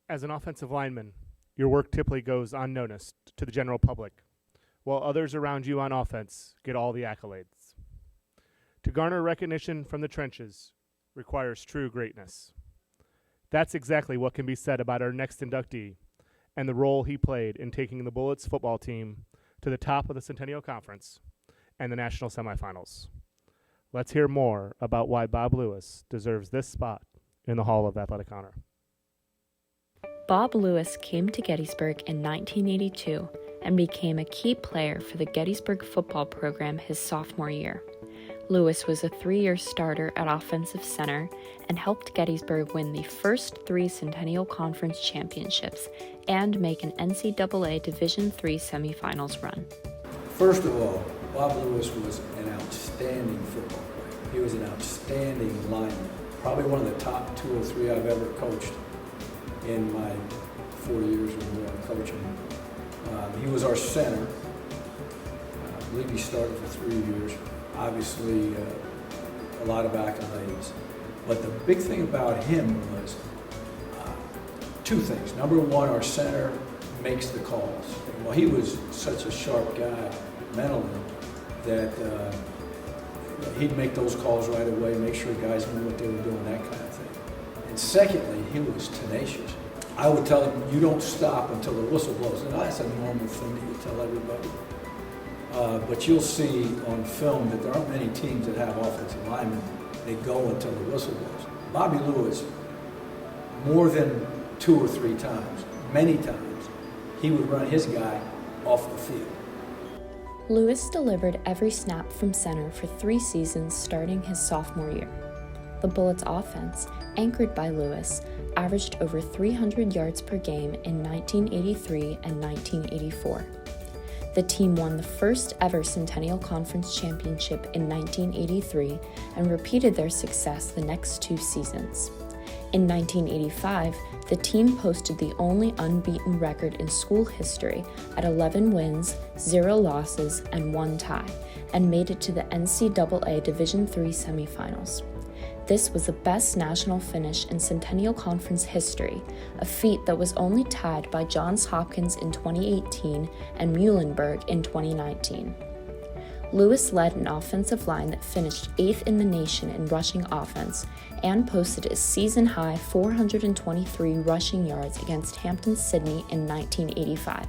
As an offensive lineman, your work typically goes unnoticed to the general public, while others around you on offense get all the accolades. To garner recognition from the trenches requires true greatness. That's exactly what can be said about our next inductee and the role he played in taking the Bullets football team to the top of the Centennial Conference and the national semifinals. Let's hear more about why Bob Lewis deserves this spot in the Hall of Athletic Honor. Bob Lewis came to Gettysburg in 1982 and became a key player for the Gettysburg football program his sophomore year. Lewis was a 3-year starter at offensive center and helped Gettysburg win the first 3 Centennial Conference championships and make an NCAA Division III semifinals run. First of all, Bob Lewis was an outstanding football player. He was an outstanding lineman, probably one of the top 2 or 3 I've ever coached in my 4 years or more of coaching. He was our center. I believe he started for 3 years. Obviously, a lot of accolades. But the big thing about him was 2 things. Number one, our center makes the calls. Well, he was such a sharp guy mentally that he'd make those calls right away, make sure guys knew what they were doing, that kind of thing. And secondly, he was tenacious. I would tell him, you don't stop until the whistle blows. And that's a normal thing that you tell everybody. But you'll see on film that there aren't many teams that have offensive linemen that go until the whistle blows. Bobby Lewis, more than 2 or 3 times, many times, he would run his guy off the field. Lewis delivered every snap from center for 3 seasons starting his sophomore year. The Bullets offense, anchored by Lewis, averaged over 300 yards per game in 1983 and 1984. The team won the first ever Centennial Conference championship in 1983 and repeated their success the next 2 seasons. In 1985, the team posted the only unbeaten record in school history at 11 wins, 0 losses, and 1 tie, and made it to the NCAA Division III semifinals. This was the best national finish in Centennial Conference history, a feat that was only tied by Johns Hopkins in 2018 and Muhlenberg in 2019. Lewis led an offensive line that finished 8th in the nation in rushing offense and posted a season-high 423 rushing yards against Hampton-Sydney in 1985.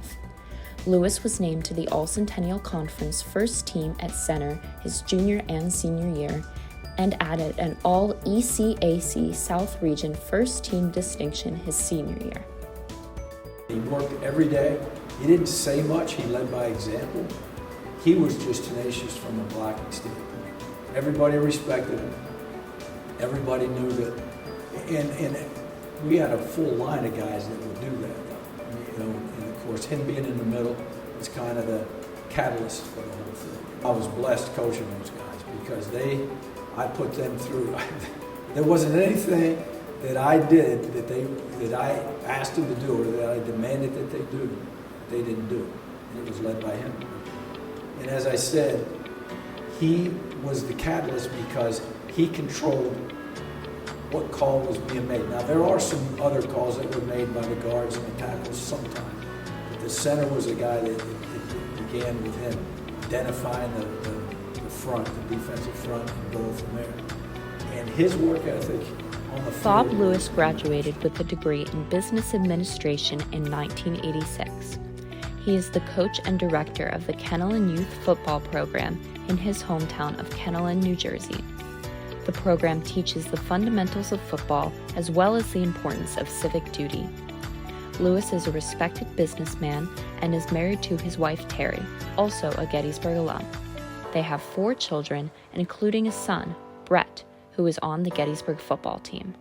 Lewis was named to the All-Centennial Conference first team at center his junior and senior year, and added an All-ECAC South Region first team distinction his senior year. He worked every day. He didn't say much. He led by example. He was just tenacious from a blocking standpoint. Everybody respected him. Everybody knew that. And we had a full line of guys that would do that. You know, and of course, him being in the middle was kind of the catalyst for the whole thing. I was blessed coaching those guys because I put them through. There wasn't anything that I did that I asked them to do or that I demanded that they do. They didn't do it. And it was led by him. And as I said, he was the catalyst because he controlled what call was being made. Now, there are some other calls that were made by the guards and the tackles sometimes. But the center was a guy that began with him, identifying the front, the defensive front, and going from there. And his work ethic on the field. Bob Lewis graduated with a degree in business administration in 1986. He is the coach and director of the Kennelin Youth Football Program in his hometown of Kennelin, New Jersey. The program teaches the fundamentals of football as well as the importance of civic duty. Lewis is a respected businessman and is married to his wife Terry, also a Gettysburg alum. They have 4 children, including a son, Brett, who is on the Gettysburg football team.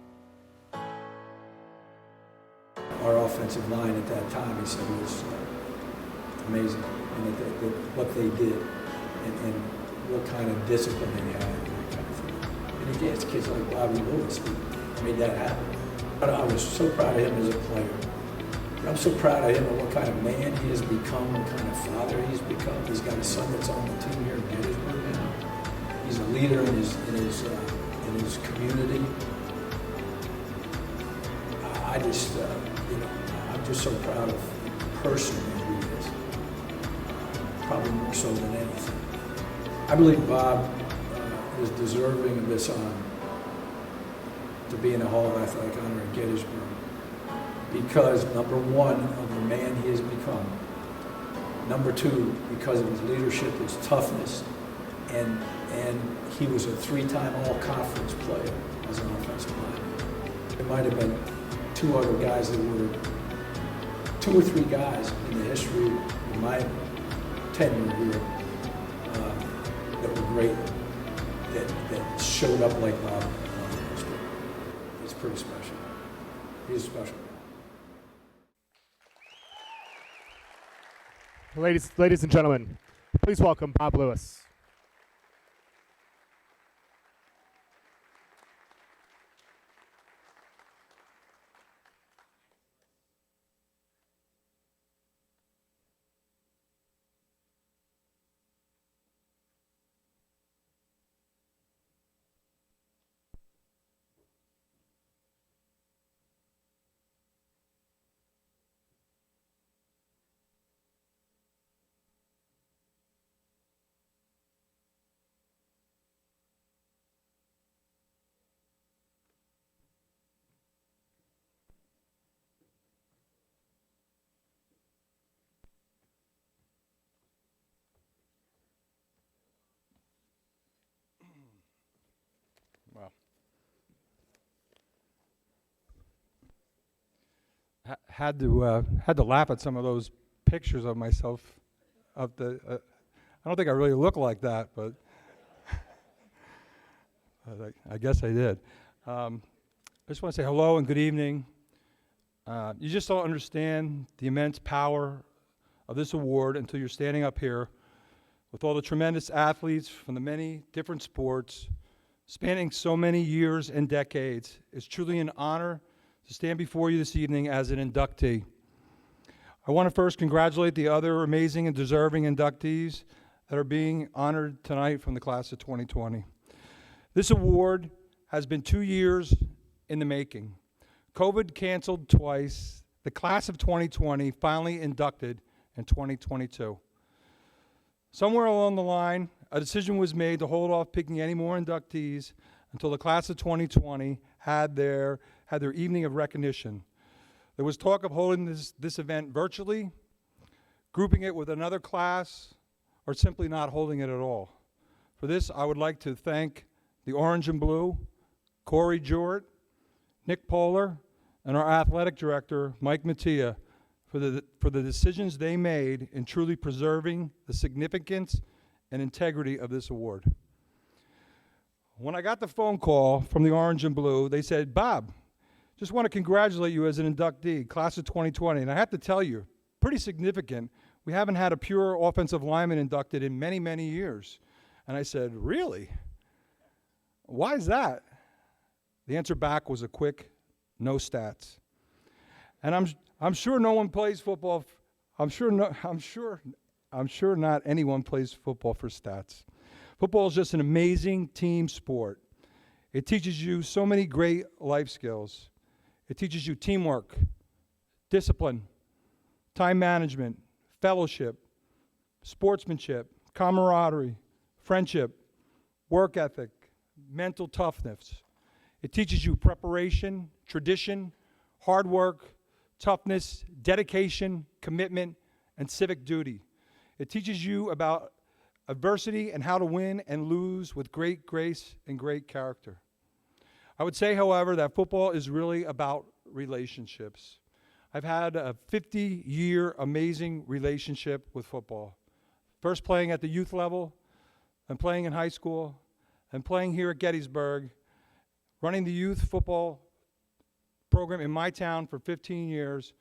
Our offensive line at that time, he said, was amazing. And what they did and what kind of discipline they had. And that kind of thing. And again, it's kids like Bobby Lewis who made that happen. But I was so proud of him as a player. I'm so proud of him and what kind of man he has become, what kind of father he's become. He's got a son that's on the team here in Gettysburg now. He's a leader in his community. I just, I'm just so proud of the person who he is, probably more so than anything. I believe Bob is deserving of this honor, to be in the Hall of Athletic Honor at Gettysburg, because number one, of the man he has become. Number two, because of his leadership, his toughness, and he was a three-time all-conference player as an offensive lineman. There might have been two or three guys in the history of my tenure here that were great, that showed up like Bob. He's pretty special. He's a special guy. Ladies and gentlemen, please welcome Bob Lewis. Wow. Had to laugh at some of those pictures of myself. I don't think I really look like that, but I guess I did. I just want to say hello and good evening. You just don't understand the immense power of this award until you're standing up here with all the tremendous athletes from the many different sports, spanning so many years and decades. It's truly an honor to stand before you this evening as an inductee. I want to first congratulate the other amazing and deserving inductees that are being honored tonight from the class of 2020. This award has been 2 years in the making. COVID canceled twice. The class of 2020 finally inducted in 2022. Somewhere along the line, a decision was made to hold off picking any more inductees until the class of 2020 had their evening of recognition. There was talk of holding this event virtually, grouping it with another class, or simply not holding it at all. For this, I would like to thank the Orange and Blue, Corey Jewett, Nick Poehler, and our athletic director, Mike Mattia, for the decisions they made in truly preserving the significance and integrity of this award. When I got the phone call from the Orange and Blue, they said, "Bob, just want to congratulate you as an inductee, class of 2020. And I have to tell you, pretty significant. We haven't had a pure offensive lineman inducted in many, many years. And I said, really? Why is that? The answer back was a quick, no stats. And I'm sure no one plays football. I'm sure not anyone plays football for stats. Football is just an amazing team sport. It teaches you so many great life skills. It teaches you teamwork, discipline, time management, fellowship, sportsmanship, camaraderie, friendship, work ethic, mental toughness. It teaches you preparation, tradition, hard work, toughness, dedication, commitment, and civic duty. It teaches you about adversity and how to win and lose with great grace and great character. I would say, however, that football is really about relationships. I've had a 50-year amazing relationship with football. First playing at the youth level, then playing in high school, and playing here at Gettysburg, running the youth football program in my town for 15 years,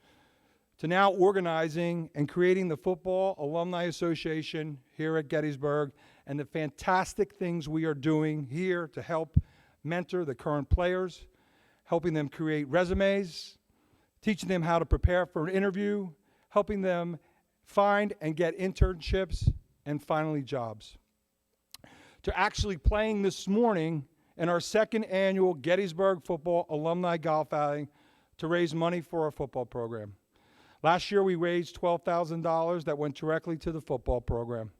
to now organizing and creating the Football Alumni Association here at Gettysburg, and the fantastic things we are doing here to help mentor the current players, helping them create resumes, teaching them how to prepare for an interview, helping them find and get internships, and finally jobs. To actually playing this morning in our second annual Gettysburg Football Alumni Golf Outing to raise money for our football program. Last year, we raised $12,000 that went directly to the football program.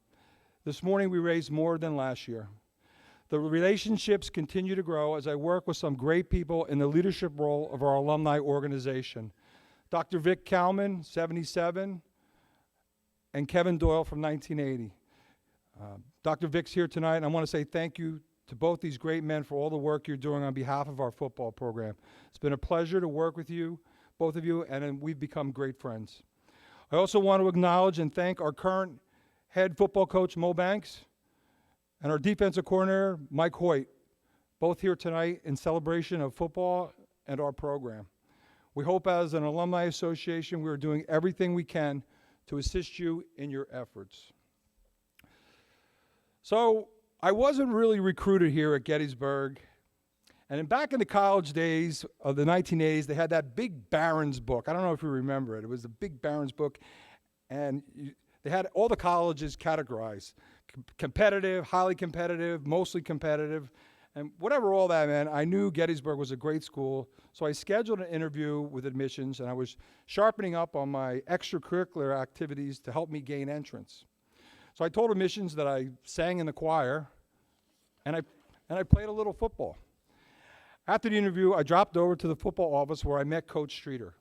This morning, we raised more than last year. The relationships continue to grow as I work with some great people in the leadership role of our alumni organization. Dr. Vic Kalman, 77, and Kevin Doyle from 1980. Dr. Vic's here tonight, and I want to say thank you to both these great men for all the work you're doing on behalf of our football program. It's been a pleasure to work with you, both of you, and we've become great friends. I also want to acknowledge and thank our current head football coach, Mo Banks, and our defensive coordinator, Mike Hoyt, both here tonight in celebration of football and our program. We hope as an alumni association we are doing everything we can to assist you in your efforts. So I wasn't really recruited here at Gettysburg. And back in the college days of the 1980s, they had that big Barron's book. I don't know if you remember it. It was the big Barron's book. And they had all the colleges categorized. Competitive, highly competitive, mostly competitive. And whatever all that meant, I knew Gettysburg was a great school. So I scheduled an interview with admissions, and I was sharpening up on my extracurricular activities to help me gain entrance. So I told admissions that I sang in the choir, and I played a little football. After the interview, I dropped over to the football office where I met Coach Streeter.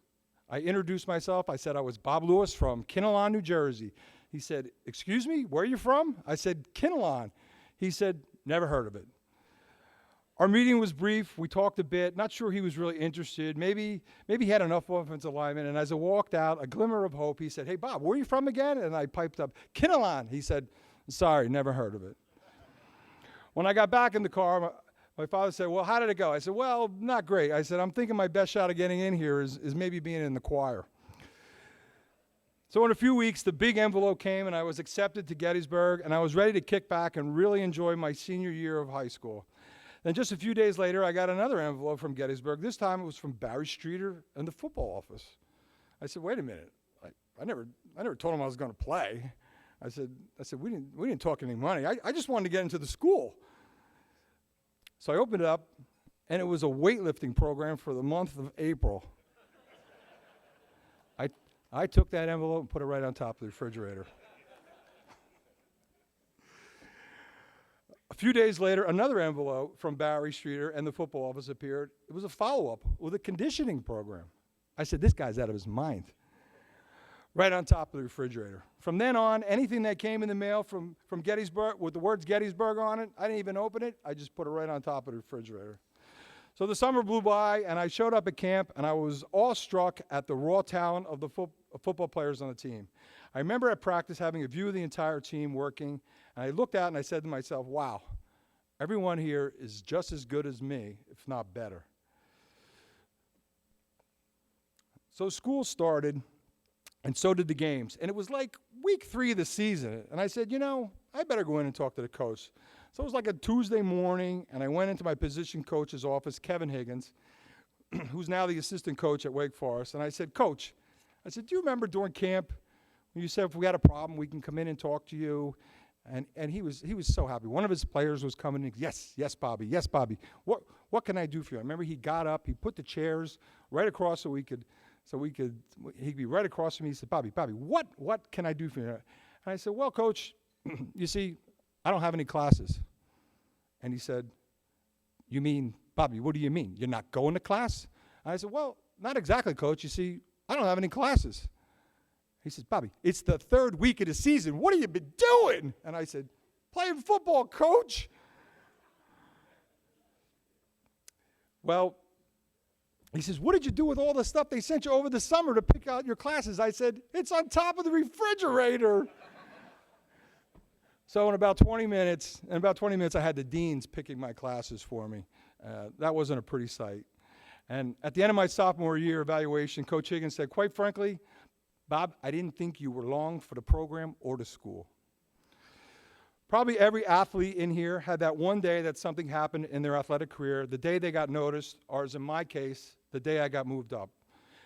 I introduced myself. I said I was Bob Lewis from Kinnelon, New Jersey. He said, "Excuse me, where are you from?" I said, "Kinnelon." He said, "Never heard of it." Our meeting was brief. We talked a bit. Not sure he was really interested. Maybe he had enough offensive linemen. And as I walked out, a glimmer of hope, he said, "Hey, Bob, where are you from again?" And I piped up, "Kinnelon." He said, "Sorry, never heard of it." When I got back in the car, my father said, "Well, how did it go?" I said, "Well, not great." I said, "I'm thinking my best shot of getting in here is maybe being in the choir." So in a few weeks, the big envelope came, and I was accepted to Gettysburg, and I was ready to kick back and really enjoy my senior year of high school. Then just a few days later, I got another envelope from Gettysburg. This time it was from Barry Streeter and the football office. I said, "Wait a minute. I never told him I was going to play." I said, we didn't talk any money. I just wanted to get into the school. So I opened it up, and it was a weightlifting program for the month of April. I took that envelope and put it right on top of the refrigerator. A few days later, another envelope from Barry Streeter and the football office appeared. It was a follow-up with a conditioning program. I said, "This guy's out of his mind." Right on top of the refrigerator. From then on, anything that came in the mail from Gettysburg with the words Gettysburg on it, I didn't even open it. I just put it right on top of the refrigerator. So the summer blew by, and I showed up at camp, and I was awestruck at the raw talent of the football players on the team. I remember at practice having a view of the entire team working, and I looked out and I said to myself, "Wow, everyone here is just as good as me, if not better." So school started, and so did the games. And it was like week 3 of the season. And I said, I better go in and talk to the coach. So it was like a Tuesday morning, and I went into my position coach's office, Kevin Higgins, who's now the assistant coach at Wake Forest. And I said, "Coach," "do you remember during camp when you said if we had a problem, we can come in and talk to you?" And he was so happy. One of his players was coming in. "Yes, Bobby. Yes, Bobby. What can I do for you?" I remember he got up. He put the chairs right across so he'd be right across from me. He said, Bobby, what can I do for you?" And I said, "Well, Coach, you see, I don't have any classes." And he said, "You mean, Bobby, what do you mean? You're not going to class?" And I said, "Well, not exactly, Coach. You see, I don't have any classes." He says, "Bobby, it's the 3rd week of the season. What have you been doing?" And I said, "Playing football, Coach." Well, he says, "What did you do with all the stuff they sent you over the summer to pick out your classes?" I said, "It's on top of the refrigerator." So in about 20 minutes, I had the deans picking my classes for me. That wasn't a pretty sight. And at the end of my sophomore year evaluation, Coach Higgins said, "Quite frankly, Bob, I didn't think you were long for the program or the school." Probably every athlete in here had that one day that something happened in their athletic career, the day they got noticed, or as in my case, the day I got moved up.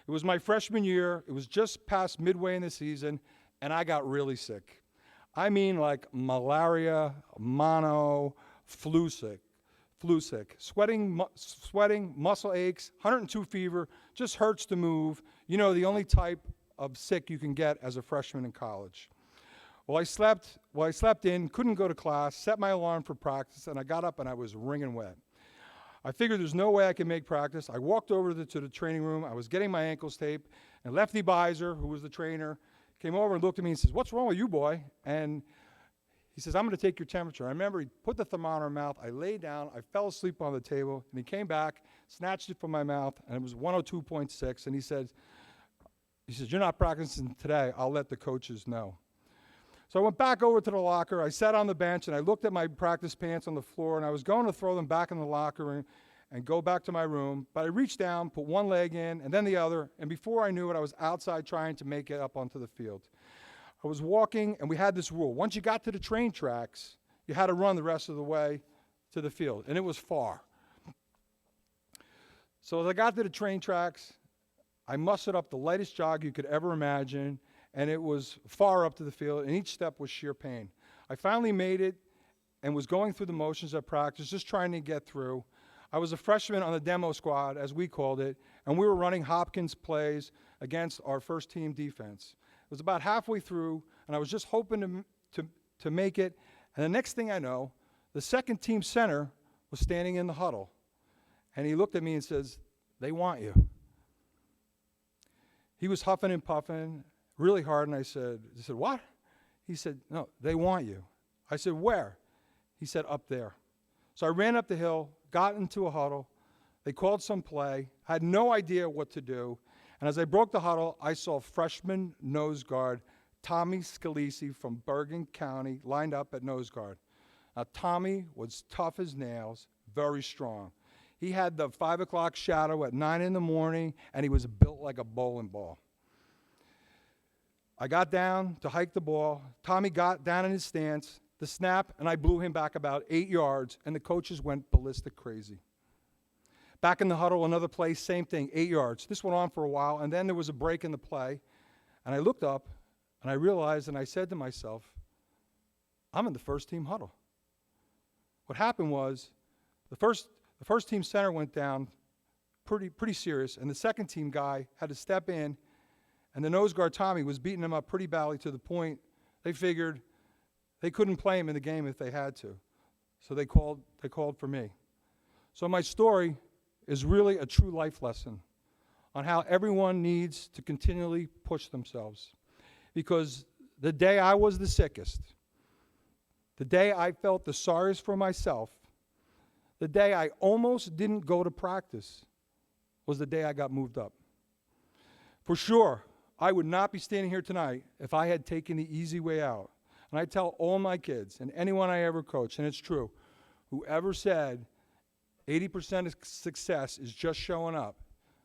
It was my freshman year. It was just past midway in the season, and I got really sick. I mean like malaria, mono, flu sick. flu sick, sweating, muscle aches, 102 fever, just hurts to move. You know, the only type of sick you can get as a freshman in college. Well, I slept in, couldn't go to class, set my alarm for practice, and I got up and I was wringing wet. I figured there's no way I can make practice. I walked over to the training room. I was getting my ankles taped, and Lefty Beiser, who was the trainer, came over and looked at me and says, "What's wrong with you, boy?" And he says, "I'm going to take your temperature." I remember he put the thermometer in my mouth. I lay down. I fell asleep on the table, and he came back, snatched it from my mouth, and it was 102.6. And he said, "You're not practicing today. I'll let the coaches know." So I went back over to the locker. I sat on the bench, and I looked at my practice pants on the floor, and I was going to throw them back in the locker and go back to my room. But I reached down, put one leg in, and then the other, and before I knew it, I was outside trying to make it up onto the field. I was walking, and we had this rule. Once you got to the train tracks, you had to run the rest of the way to the field, and it was far. So as I got to the train tracks, I mustered up the lightest jog you could ever imagine, and it was far up to the field, and each step was sheer pain. I finally made it and was going through the motions of practice, just trying to get through. I was a freshman on the demo squad, as we called it, and we were running Hopkins plays against our first team defense. It was about halfway through, and I was just hoping to make it, and the next thing I know, the second team center was standing in the huddle, and he looked at me and says, "They want you." He was huffing and puffing really hard, and I said, "What?" He said, "No, they want you." I said, "Where?" He said, "Up there." So I ran up the hill, got into a huddle. They called some play. I had no idea what to do. And as I broke the huddle, I saw freshman nose guard Tommy Scalisi from Bergen County lined up at nose guard. Now, Tommy was tough as nails, very strong. He had the 5 o'clock shadow at 9 in the morning, and he was built like a bowling ball. I got down to hike the ball. Tommy got down in his stance, the snap, and I blew him back about 8 yards, and the coaches went ballistic crazy. Back in the huddle, another play, same thing, 8 yards. This went on for a while, and then there was a break in the play, and I looked up, and I realized, and I said to myself, I'm in the first team huddle. What happened was the first team center went down pretty serious, and the second team guy had to step in, and the nose guard, Tommy, was beating him up pretty badly to the point they figured they couldn't play him in the game if they had to. So they called for me. So my story is really a true life lesson on how everyone needs to continually push themselves. Because the day I was the sickest, the day I felt the sorriest for myself, the day I almost didn't go to practice was the day I got moved up. For sure, I would not be standing here tonight if I had taken the easy way out. And I tell all my kids and anyone I ever coach, and it's true, whoever said 80% of success is just showing up,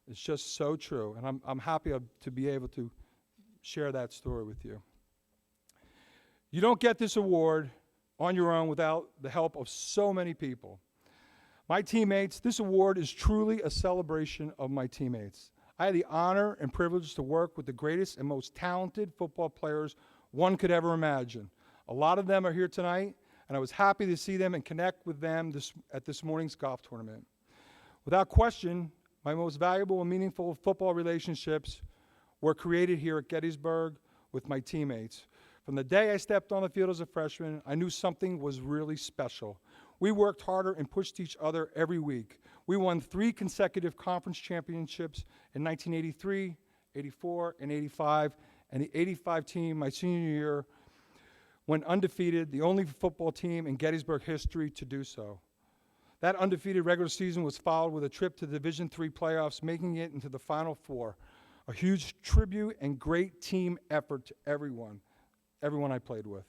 it's just so true. And I'm happy to be able to share that story with you. You don't get this award on your own without the help of so many people. My teammates, this award is truly a celebration of my teammates. I had the honor and privilege to work with the greatest and most talented football players one could ever imagine. A lot of them are here tonight, and I was happy to see them and connect with them at this morning's golf tournament. Without question, my most valuable and meaningful football relationships were created here at Gettysburg with my teammates. From the day I stepped on the field as a freshman, I knew something was really special. We worked harder and pushed each other every week. We won 3 consecutive conference championships in 1983, 84, and 85, and the 85 team, my senior year, went undefeated, the only football team in Gettysburg history to do so. That undefeated regular season was followed with a trip to the Division III playoffs, making it into the Final Four. A huge tribute and great team effort to everyone I played with.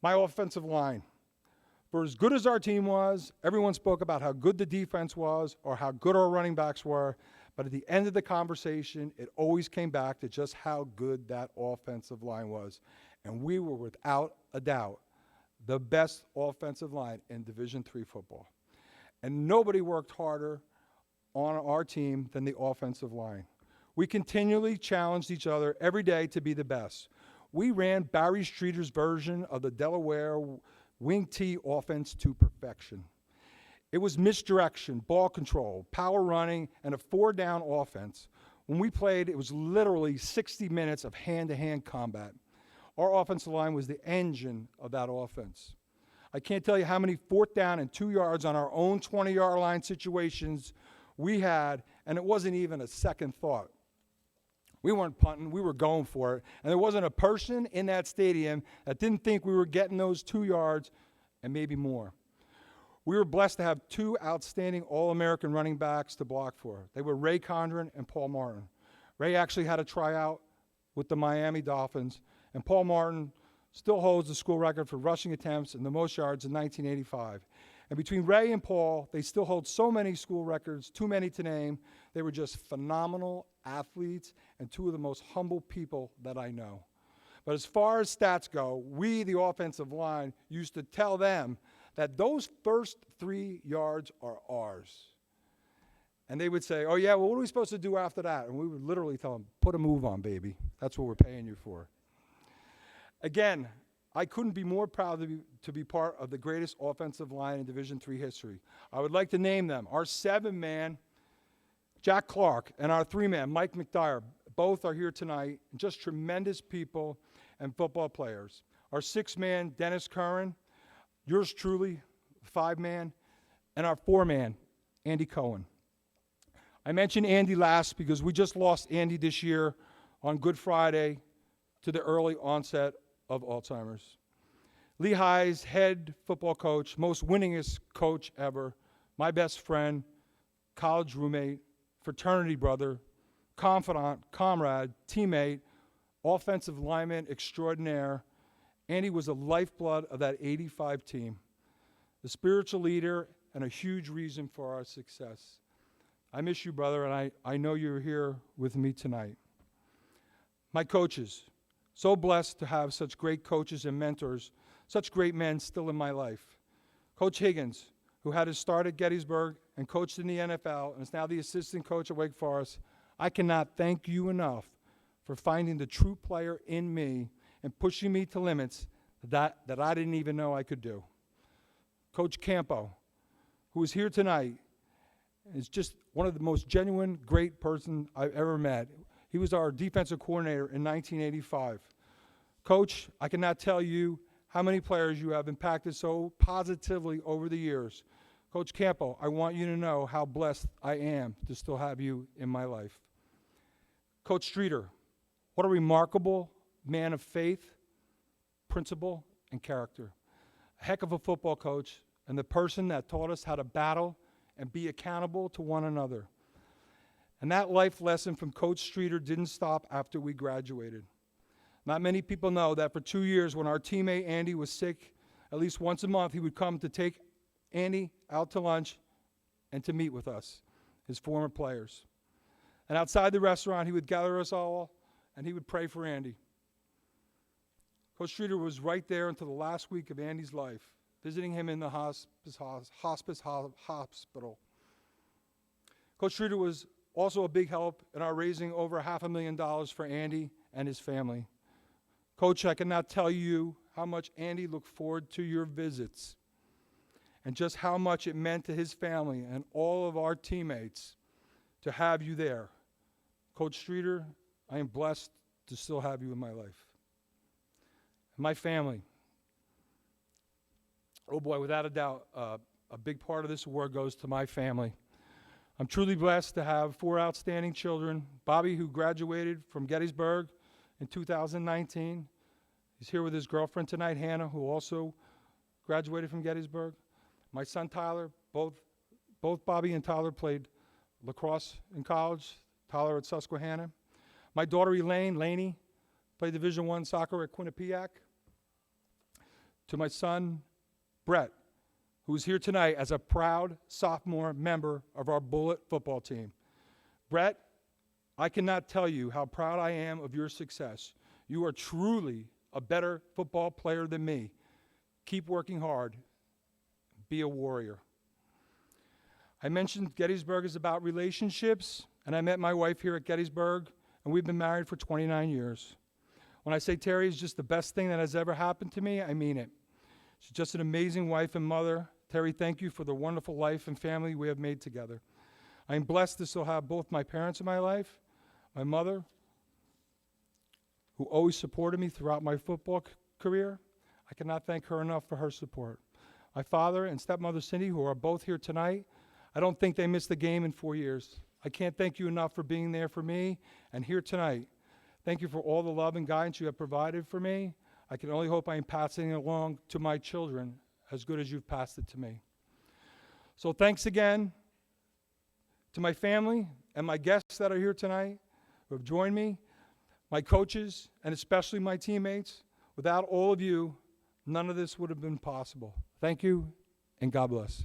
My offensive line. For as good as our team was, everyone spoke about how good the defense was or how good our running backs were, but at the end of the conversation, it always came back to just how good that offensive line was. And we were, without a doubt, the best offensive line in Division III football. And nobody worked harder on our team than the offensive line. We continually challenged each other every day to be the best. We ran Barry Streeter's version of the Delaware wing T offense to perfection. It was misdirection, ball control, power running, and a 4-down offense. When we played, it was literally 60 minutes of hand-to-hand combat. Our offensive line was the engine of that offense. I can't tell you how many 4th down and 2 yards on our own 20-yard line situations we had, and it wasn't even a second thought. We weren't punting, we were going for it. And there wasn't a person in that stadium that didn't think we were getting those 2 yards and maybe more. We were blessed to have 2 outstanding All-American running backs to block for. They were Ray Condren and Paul Martin. Ray actually had a tryout with the Miami Dolphins, and Paul Martin still holds the school record for rushing attempts and the most yards in 1985. And between Ray and Paul, they still hold so many school records, too many to name. They were just phenomenal athletes and 2 of the most humble people that I know. But as far as stats go, we, the offensive line, used to tell them that those first 3 yards are ours. And they would say, oh yeah, well, what are we supposed to do after that? And we would literally tell them, put a move on, baby. That's what we're paying you for. Again, I couldn't be more proud to be part of the greatest offensive line in Division III history. I would like to name them. Our 7-man, Jack Clark, and our 3-man, Mike McDyer. Both are here tonight. Just tremendous people and football players. Our 6-man, Dennis Curran. Yours truly, 5-man. And our 4-man, Andy Cohen. I mentioned Andy last because we just lost Andy this year on Good Friday to the early onset of Alzheimer's. Lehigh's head football coach, most winningest coach ever, my best friend, college roommate, fraternity brother, confidant, comrade, teammate, offensive lineman extraordinaire. Andy was the lifeblood of that 85 team, the spiritual leader and a huge reason for our success. I miss you, brother, and I know you're here with me tonight. My coaches, so blessed to have such great coaches and mentors, such great men still in my life. Coach Higgins, who had his start at Gettysburg and coached in the NFL and is now the assistant coach at Wake Forest, I cannot thank you enough for finding the true player in me and pushing me to limits that I didn't even know I could do. Coach Campo, who is here tonight, is just one of the most genuine, great person I've ever met. He was our defensive coordinator in 1985. Coach, I cannot tell you how many players you have impacted so positively over the years. Coach Campo, I want you to know how blessed I am to still have you in my life. Coach Streeter, what a remarkable man of faith, principle, and character. A heck of a football coach and the person that taught us how to battle and be accountable to one another. And that life lesson from Coach Streeter didn't stop after we graduated. Not many people know that for 2 years when our teammate Andy was sick, at least once a month he would come to take Andy out to lunch and to meet with us, his former players. And outside the restaurant he would gather us all and he would pray for Andy. Coach Streeter was right there until the last week of Andy's life, visiting him in the hospice hospital. Coach Streeter was also a big help in our raising over $500,000 for Andy and his family. Coach, I cannot tell you how much Andy looked forward to your visits and just how much it meant to his family and all of our teammates to have you there. Coach Streeter, I am blessed to still have you in my life. And my family. Oh boy, without a doubt, a big part of this award goes to my family. I'm truly blessed to have 4 outstanding children. Bobby, who graduated from Gettysburg in 2019. He's here with his girlfriend tonight, Hannah, who also graduated from Gettysburg. My son, Tyler, both Bobby and Tyler played lacrosse in college. Tyler at Susquehanna. My daughter, Lainey, played Division I soccer at Quinnipiac. To my son, Brett, who's here tonight as a proud sophomore member of our Bullet football team. Brett, I cannot tell you how proud I am of your success. You are truly a better football player than me. Keep working hard. Be a warrior. I mentioned Gettysburg is about relationships, and I met my wife here at Gettysburg, and we've been married for 29 years. When I say Terry is just the best thing that has ever happened to me, I mean it. She's just an amazing wife and mother Terry, thank you for the wonderful life and family we have made together. I am blessed to still have both my parents in my life, my mother, who always supported me throughout my football career. I cannot thank her enough for her support. My father and stepmother, Cindy, who are both here tonight, I don't think they missed a game in 4 years. I can't thank you enough for being there for me and here tonight. Thank you for all the love and guidance you have provided for me. I can only hope I am passing it along to my children as good as you've passed it to me. So thanks again to my family and my guests that are here tonight who have joined me, my coaches, and especially my teammates. Without all of you, none of this would have been possible. Thank you, and God bless.